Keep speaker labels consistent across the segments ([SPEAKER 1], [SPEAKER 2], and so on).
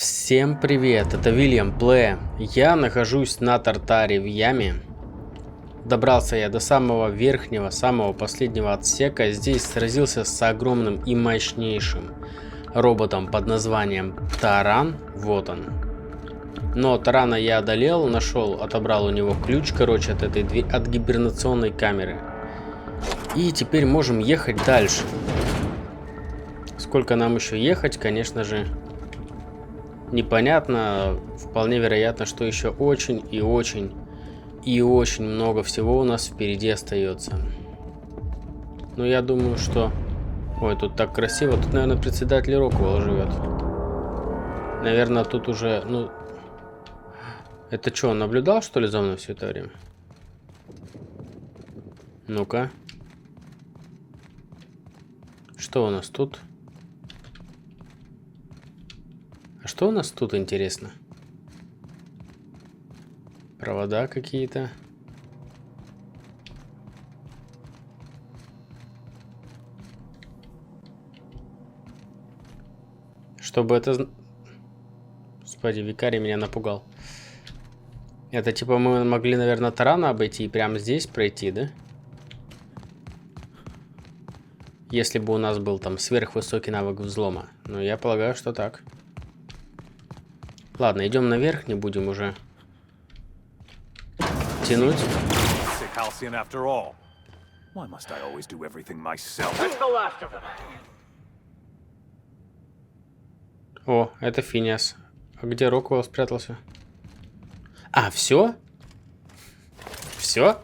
[SPEAKER 1] Всем привет, это Вильям Плей. Я нахожусь на Тартаре в яме. Добрался я до самого верхнего, самого последнего отсека. Здесь сразился с огромным и мощнейшим роботом под названием Таран. Вот он. Но Тарана я одолел, нашел, отобрал у него ключ, короче, от этой от гибернационной камеры. И теперь можем ехать дальше. Сколько нам еще ехать, конечно же, непонятно. Вполне вероятно, что еще очень и очень и очень много всего у нас впереди остается. Но я думаю, что... Ой, тут так красиво. Тут, наверное, председатель Роквелл живет. Наверное, тут уже... Ну... Это что, он наблюдал, что ли, за мной все это время? Ну-ка. Что у нас тут? А что у нас тут, интересно? Провода какие-то. Чтобы это... Господи, викарий меня напугал. Это типа мы могли, наверное, тарана обойти и прямо здесь пройти, да? Если бы у нас был там сверхвысокий навык взлома. Но я полагаю, что так. Ладно, идем наверх, не будем уже тянуть. О, это Финиас. А где Роквелл спрятался? А, все? Все?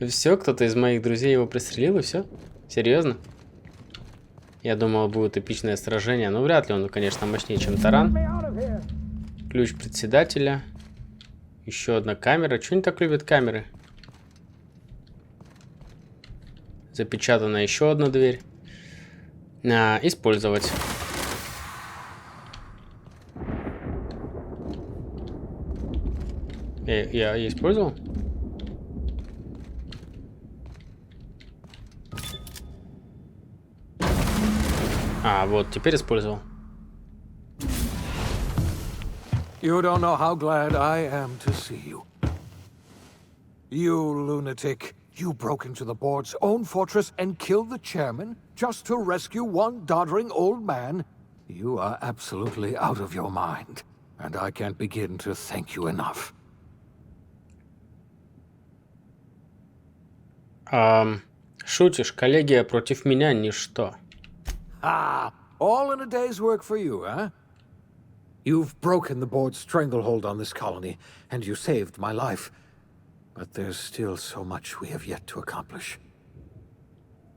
[SPEAKER 1] Все, кто-то из моих друзей его пристрелил и все? Серьезно? Я думал, будет эпичное сражение, но вряд ли он, конечно, мощнее, чем таран. Ключ председателя. Еще одна камера. Чего они так любят камеры? Запечатана еще одна дверь. Использовать. Я использовал? А, вот, теперь использовал.
[SPEAKER 2] You don't know how glad I am to see you. You lunatic. You broke into the board's own fortress and killed the chairman just to rescue one doddering old man. You are absolutely out of your mind, and I can't begin to thank you enough.
[SPEAKER 1] Шутишь, коллегия против меня ничто.
[SPEAKER 2] Ah, all in a day's work for you, huh? You've broken the board's stranglehold on this colony, and you saved my life. But there's still so much we have yet to accomplish.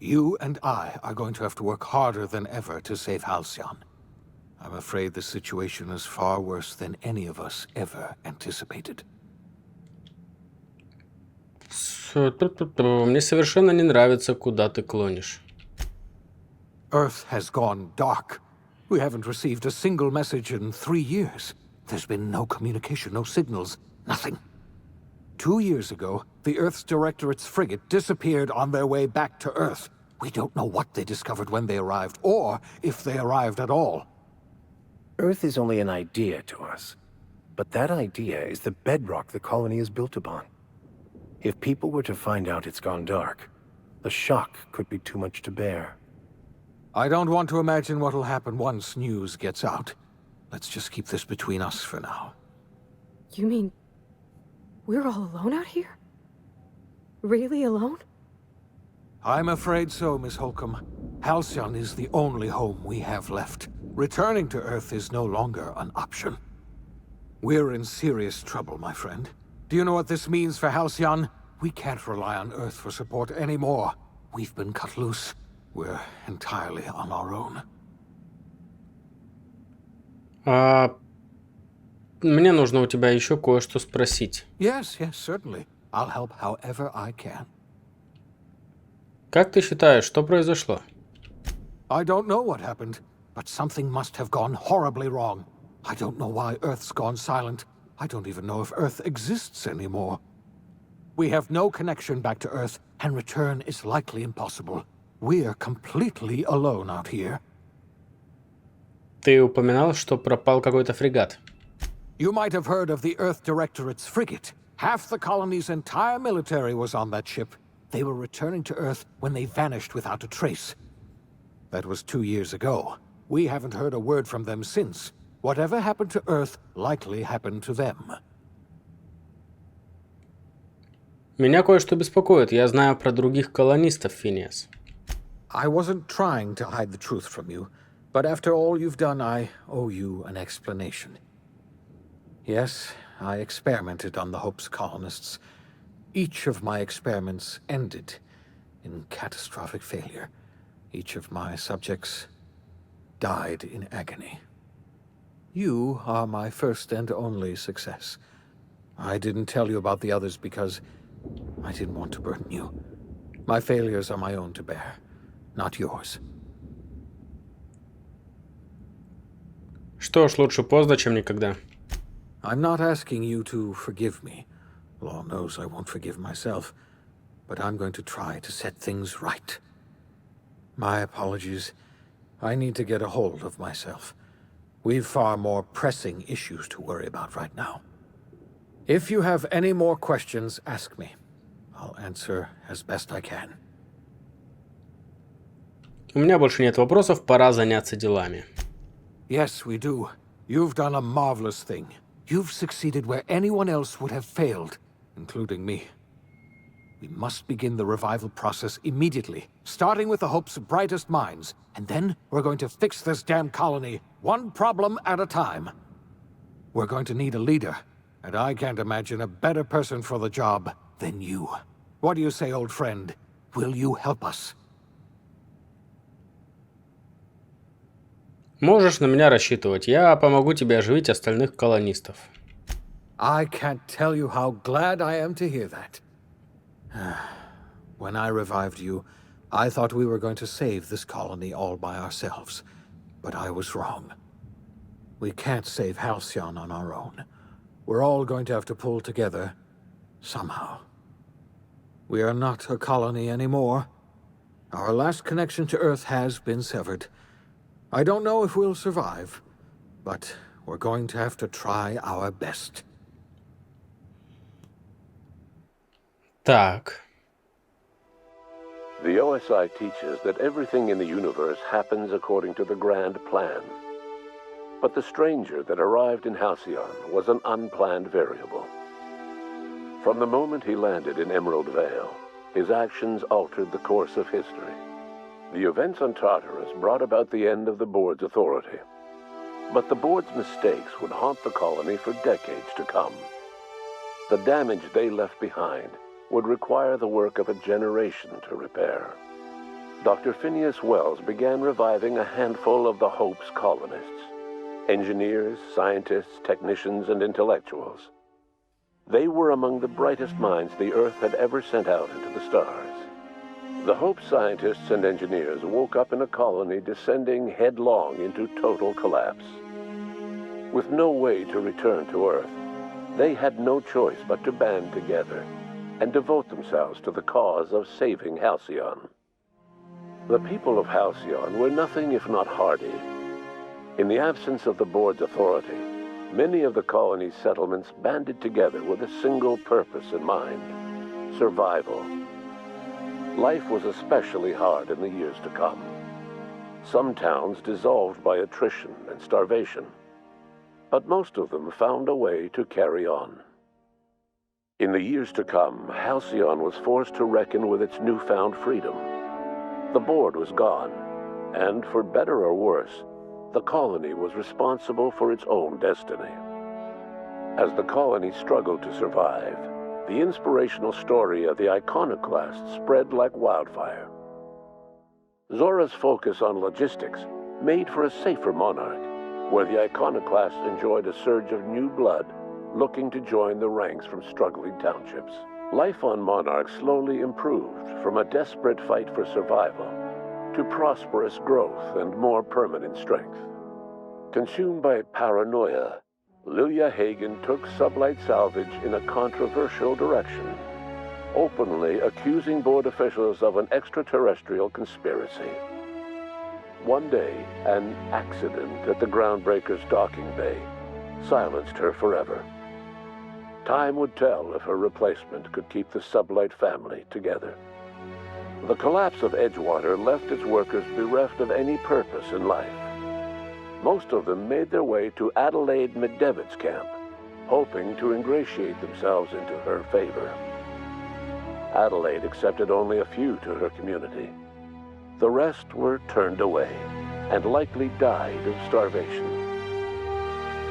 [SPEAKER 2] You and I are going to have to work harder than ever to save Halcyon. I'm afraid the situation is far worse than any of us ever anticipated.
[SPEAKER 1] Мне совершенно не нравится, куда ты клонишь.
[SPEAKER 2] Earth has gone dark. We haven't received a single message in 3 years. There's been no communication, no signals, nothing. 2 years ago, the Earth's Directorate's frigate disappeared on their way back to Earth. We don't know what they discovered when they arrived, or if they arrived at all.
[SPEAKER 3] Earth is only an idea to us. But that idea is the bedrock the colony is built upon. If people were to find out it's gone dark, the shock could be too much to bear.
[SPEAKER 2] I don't want to imagine what'll happen once news gets out. Let's just keep this between us for now.
[SPEAKER 4] You mean we're all alone out here? Really alone?
[SPEAKER 2] I'm afraid so, Miss Holcomb. Halcyon is the only home we have left. Returning to Earth is no longer an option. We're in serious trouble, my friend. Do you know what this means for Halcyon? We can't rely on Earth for support anymore. We've been cut loose. We're entirely on our own.
[SPEAKER 1] Мне нужно у тебя еще кое-что спросить.
[SPEAKER 2] Yes, certainly. I'll help however I can.
[SPEAKER 1] Как ты считаешь, что произошло?
[SPEAKER 2] I don't know what happened, but something must have gone horribly wrong. I don't know why Earth's gone silent. I don't even know if Earth exists anymore. We have no connection back to Earth, and return is likely impossible. We're completely alone out here.
[SPEAKER 1] Ты упоминал, что пропал какой-то фрегат.
[SPEAKER 2] You might have heard of the Earth Directorate's frigate. Half the colony's entire military was on that ship. They were returning to Earth when they vanished without a trace. That was 2 years ago. We haven't heard a word from them since. Whatever happened to Earth likely happened to them.
[SPEAKER 1] Меня кое-что беспокоит. Я знаю про других колонистов, Финиас.
[SPEAKER 2] I wasn't trying to hide the truth from you, but after all you've done, I owe you an explanation. Yes, I experimented on the Hope's colonists. Each of my experiments ended in catastrophic failure. Each of my subjects died in agony. You are my first and only success. I didn't tell you about the others because I didn't want to burden you. My failures are my own to bear, not yours.
[SPEAKER 1] Что ж, лучше поздно, чем никогда.
[SPEAKER 2] I'm not asking you to forgive me. Law knows I won't forgive myself. But I'm going to try to set things right. My apologies. I need to get a hold of myself. We've far more pressing issues to worry about right now. If you have any more questions, ask me. I'll answer as best I can.
[SPEAKER 1] У меня больше нет вопросов, пора заняться делами.
[SPEAKER 2] Yes, we do. You've done a marvelous thing. You've succeeded where anyone else would have failed, including me. We must begin the revival process immediately, starting with the Hope's brightest minds, and then we're going to fix this damn colony, one problem at a time. We're going to need a leader, and I can't imagine a better person for the job than you. What do you say, old friend? Will you help us?
[SPEAKER 1] Можешь на меня рассчитывать. Я помогу тебе оживить остальных колонистов.
[SPEAKER 2] I can't tell you how glad I am to hear that. When I revived you, I thought we were going to save this colony all by ourselves. But I was wrong. We can't save Halcyon on our own. We're all going to have to pull together, somehow. We are not a colony anymore. Our last connection to Earth has been severed. I don't know if we'll survive, but we're going to have to try our best.
[SPEAKER 1] Так.
[SPEAKER 5] The OSI teaches that everything in the universe happens according to the grand plan. But the stranger that arrived in Halcyon was an unplanned variable. From the moment he landed in Emerald Vale, his actions altered the course of history. The events on Tartarus brought about the end of the board's authority. But the board's mistakes would haunt the colony for decades to come. The damage they left behind would require the work of a generation to repair. Dr. Phineas Wells began reviving a handful of the Hope's colonists. Engineers, scientists, technicians, and intellectuals. They were among the brightest minds the Earth had ever sent out into the stars. The Hope scientists and engineers woke up in a colony descending headlong into total collapse. With no way to return to Earth, they had no choice but to band together and devote themselves to the cause of saving Halcyon. The people of Halcyon were nothing if not hardy. In the absence of the board's authority, many of the colony's settlements banded together with a single purpose in mind: survival. Life was especially hard in the years to come. Some towns dissolved by attrition and starvation, but most of them found a way to carry on. In the years to come, Halcyon was forced to reckon with its newfound freedom. The board was gone, and for better or worse, the colony was responsible for its own destiny. As the colony struggled to survive, the inspirational story of the iconoclast spread like wildfire. Zora's focus on logistics made for a safer monarch, where the iconoclasts enjoyed a surge of new blood looking to join the ranks from struggling townships. Life on Monarch slowly improved from a desperate fight for survival to prosperous growth and more permanent strength. Consumed by paranoia, Lilia Hagen took Sublight Salvage in a controversial direction, openly accusing board officials of an extraterrestrial conspiracy. One day, an accident at the groundbreaker's docking bay silenced her forever. Time would tell if her replacement could keep the Sublight family together. The collapse of Edgewater left its workers bereft of any purpose in life. Most of them made their way to Adelaide McDevitt's camp, hoping to ingratiate themselves into her favor. Adelaide accepted only a few to her community. The rest were turned away and likely died of starvation.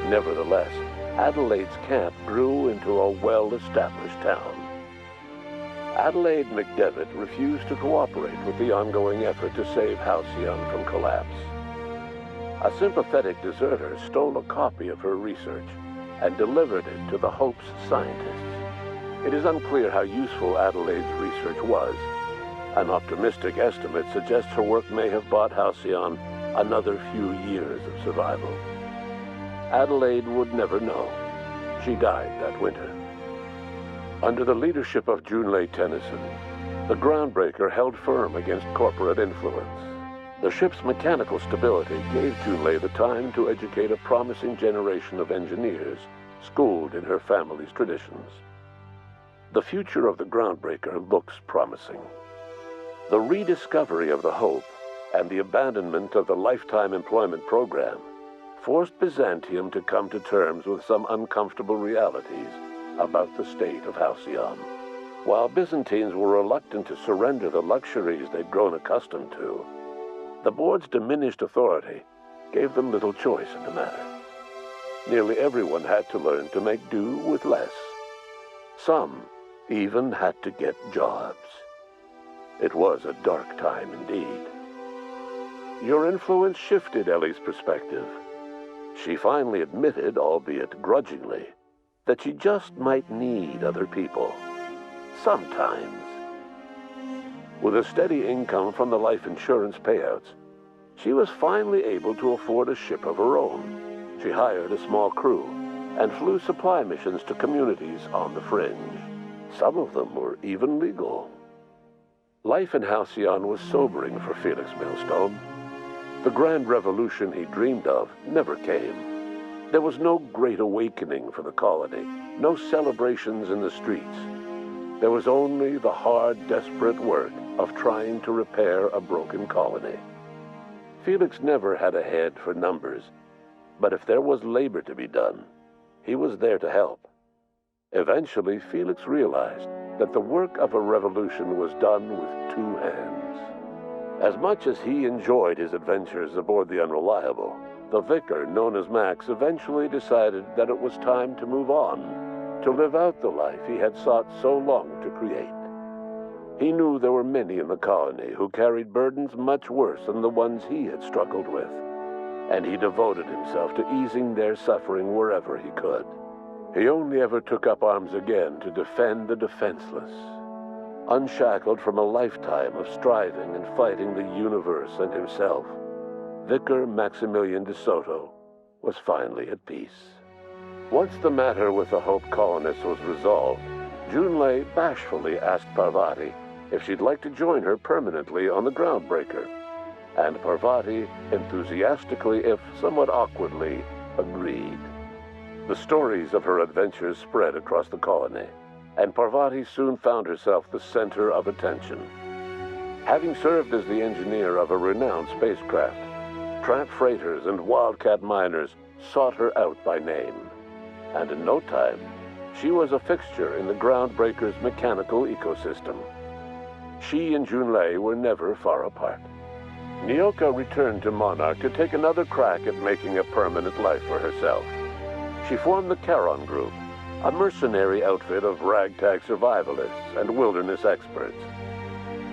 [SPEAKER 5] Nevertheless, Adelaide's camp grew into a well-established town. Adelaide McDevitt refused to cooperate with the ongoing effort to save Halcyon from collapse. A sympathetic deserter stole a copy of her research and delivered it to the Hope's scientists. It is unclear how useful Adelaide's research was. An optimistic estimate suggests her work may have bought Halcyon another few years of survival. Adelaide would never know. She died that winter. Under the leadership of Junlei Tennyson, the groundbreaker held firm against corporate influence. The ship's mechanical stability gave Junlei the time to educate a promising generation of engineers schooled in her family's traditions. The future of the groundbreaker looks promising. The rediscovery of the Hope and the abandonment of the lifetime employment program forced Byzantium to come to terms with some uncomfortable realities about the state of Halcyon. While Byzantines were reluctant to surrender the luxuries they'd grown accustomed to, the board's diminished authority gave them little choice in the matter. Nearly everyone had to learn to make do with less. Some even had to get jobs. It was a dark time indeed. Your influence shifted Ellie's perspective. She finally admitted, albeit grudgingly, that she just might need other people. Sometimes. With a steady income from the life insurance payouts, she was finally able to afford a ship of her own. She hired a small crew and flew supply missions to communities on the fringe. Some of them were even legal. Life in Halcyon was sobering for Felix Millstone. The grand revolution he dreamed of never came. There was no great awakening for the colony, no celebrations in the streets. There was only the hard, desperate work of trying to repair a broken colony. Felix never had a head for numbers, but if there was labor to be done, he was there to help. Eventually, Felix realized that the work of a revolution was done with two hands. As much as he enjoyed his adventures aboard the Unreliable, the vicar, known as Max, eventually decided that it was time to move on, to live out the life he had sought so long to create. He knew there were many in the colony who carried burdens much worse than the ones he had struggled with, and he devoted himself to easing their suffering wherever he could. He only ever took up arms again to defend the defenseless. Unshackled from a lifetime of striving and fighting the universe and himself, Vicar Maximilian de Soto was finally at peace. Once the matter with the Hope colonists was resolved, Junlei bashfully asked Parvati if she'd like to join her permanently on the Groundbreaker, and Parvati enthusiastically, if somewhat awkwardly, agreed. The stories of her adventures spread across the colony, and Parvati soon found herself the center of attention. Having served as the engineer of a renowned spacecraft, tramp freighters and wildcat miners sought her out by name, and in no time, she was a fixture in the Groundbreaker's mechanical ecosystem. She and Junlei were never far apart. Nyoka returned to Monarch to take another crack at making a permanent life for herself. She formed the Charon Group, a mercenary outfit of ragtag survivalists and wilderness experts.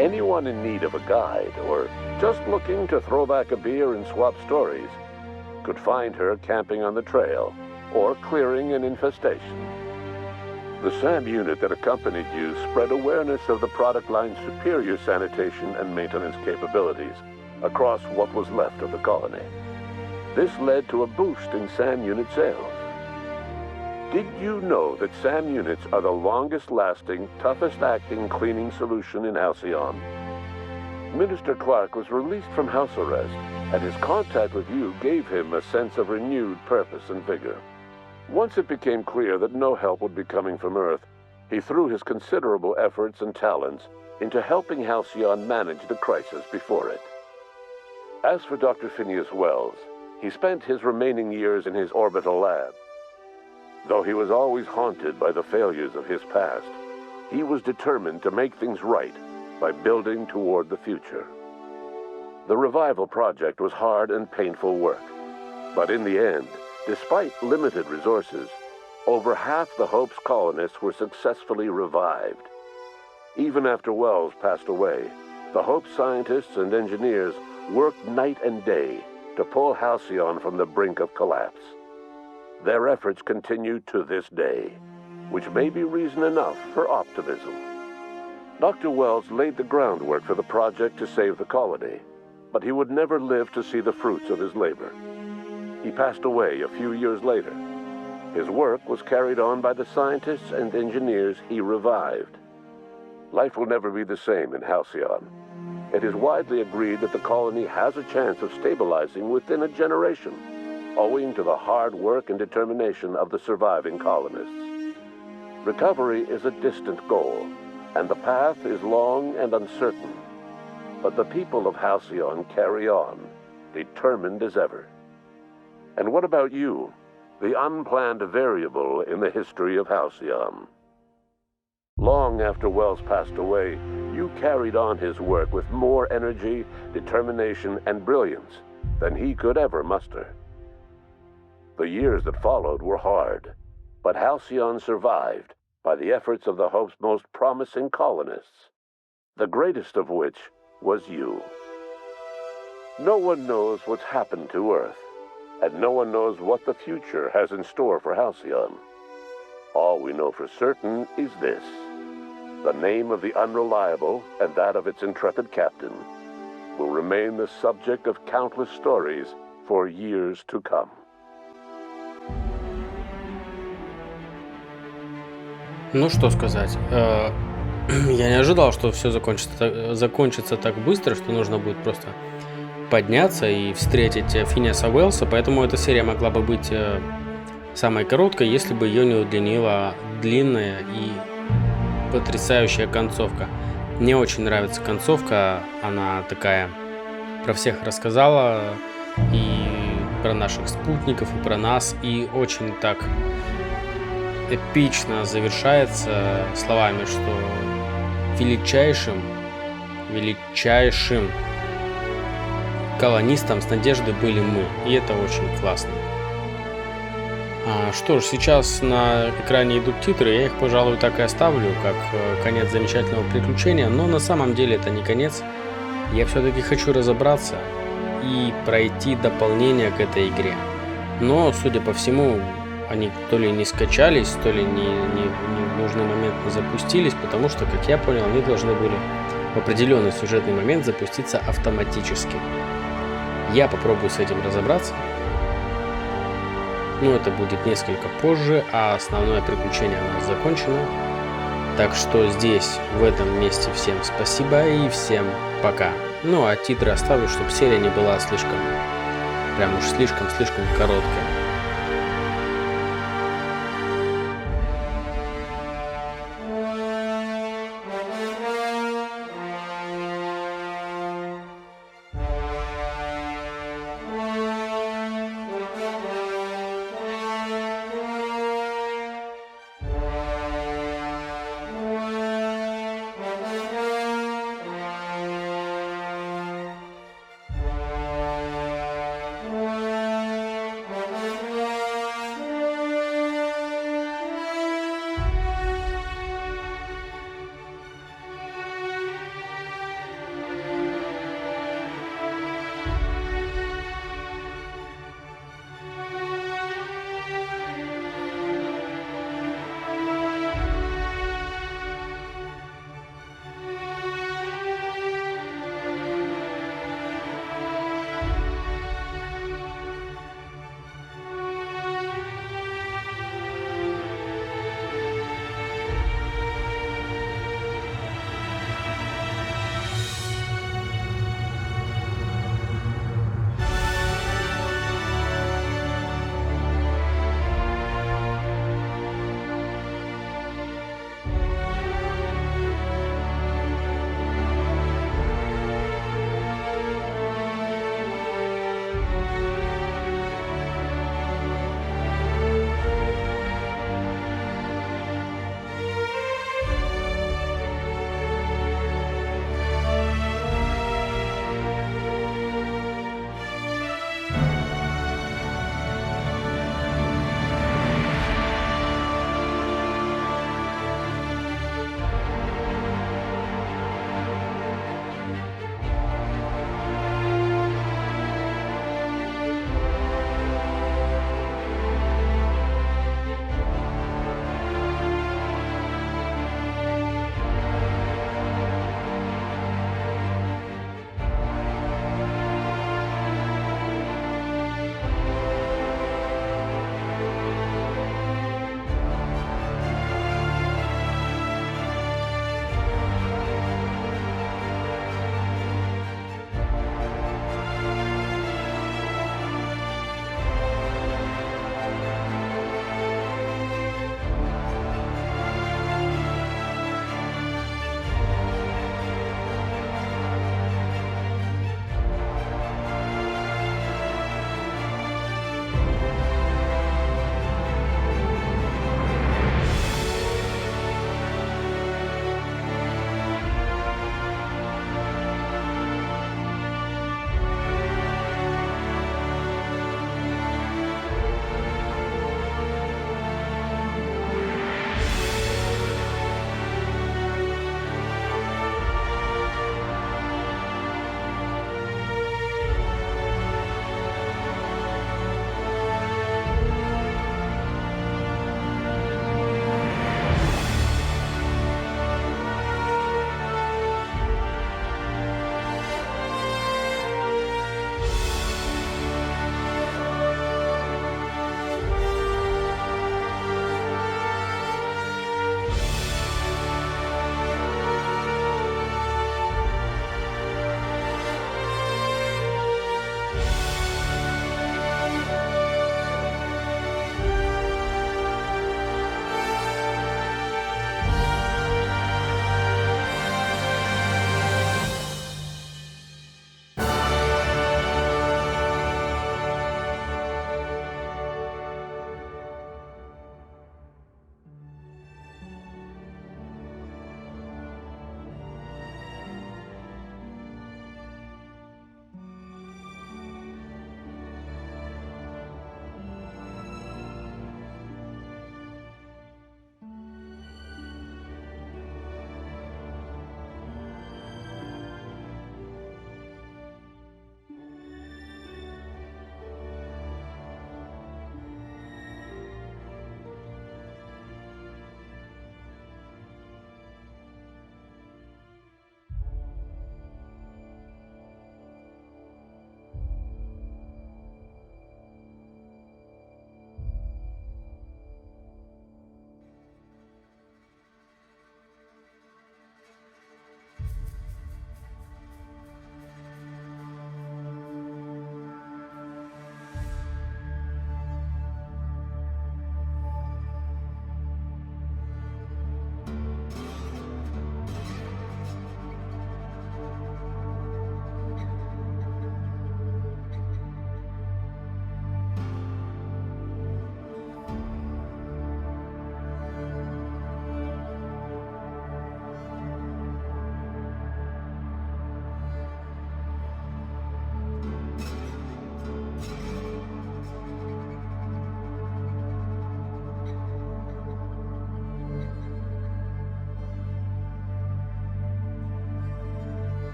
[SPEAKER 5] Anyone in need of a guide or just looking to throw back a beer and swap stories could find her camping on the trail or clearing an infestation. The SAM unit that accompanied you spread awareness of the product line's superior sanitation and maintenance capabilities across what was left of the colony. This led to a boost in SAM unit sales. Did you know that SAM units are the longest-lasting, toughest-acting cleaning solution in Halcyon? Minister Clark was released from house arrest, and his contact with you gave him a sense of renewed purpose and vigor. Once it became clear that no help would be coming from Earth, he threw his considerable efforts and talents into helping Halcyon manage the crisis before it. As for Dr. Phineas Wells, he spent his remaining years in his orbital lab. Though he was always haunted by the failures of his past, he was determined to make things right by building toward the future. The revival project was hard and painful work, but in the end, despite limited resources, over half the Hope's colonists were successfully revived. Even after Wells passed away, the Hope scientists and engineers worked night and day to pull Halcyon from the brink of collapse. Their efforts continue to this day, which may be reason enough for optimism. Dr. Wells laid the groundwork for the project to save the colony, but he would never live to see the fruits of his labor. He passed away a few years later. His work was carried on by the scientists and engineers he revived. Life will never be the same in Halcyon. It is widely agreed that the colony has a chance of stabilizing within a generation, owing to the hard work and determination of the surviving colonists. Recovery is a distant goal, and the path is long and uncertain. But the people of Halcyon carry on, determined as ever. And what about you, the unplanned variable in the history of Halcyon? Long after Wells passed away, you carried on his work with more energy, determination, and brilliance than he could ever muster. The years that followed were hard, but Halcyon survived by the efforts of the Hope's most promising colonists, the greatest of which was you. No one knows what's happened to Earth, and no one knows what the future has in store for Halcyon. All we know for certain is this: the name of the Unreliable and that of its intrepid captain will remain the subject of countless stories for years to come.
[SPEAKER 1] Ну что сказать, я не ожидал, что все закончится так быстро, что нужно будет просто подняться и встретить Финиаса Уэллса, поэтому эта серия могла бы быть самой короткой, если бы ее не удлинила длинная и потрясающая концовка. Мне очень нравится концовка, она такая, про всех рассказала, и про наших спутников, и про нас, и очень так эпично завершается словами, что величайшим колонистом с надеждой были мы, и это очень классно. Что ж, сейчас на экране идут титры, я их, пожалуй, так и оставлю, как конец замечательного приключения, но на самом деле это не конец. Я все-таки хочу разобраться и пройти дополнение к этой игре. Но, судя по всему, они то ли не скачались, то ли не в нужный момент не запустились, потому что, как я понял, они должны были в определенный сюжетный момент запуститься автоматически. Я попробую с этим разобраться. Но это будет несколько позже, а основное приключение у нас закончено. Так что здесь, в этом месте, всем спасибо и всем пока. Ну а титры оставлю, чтобы серия не была слишком короткая.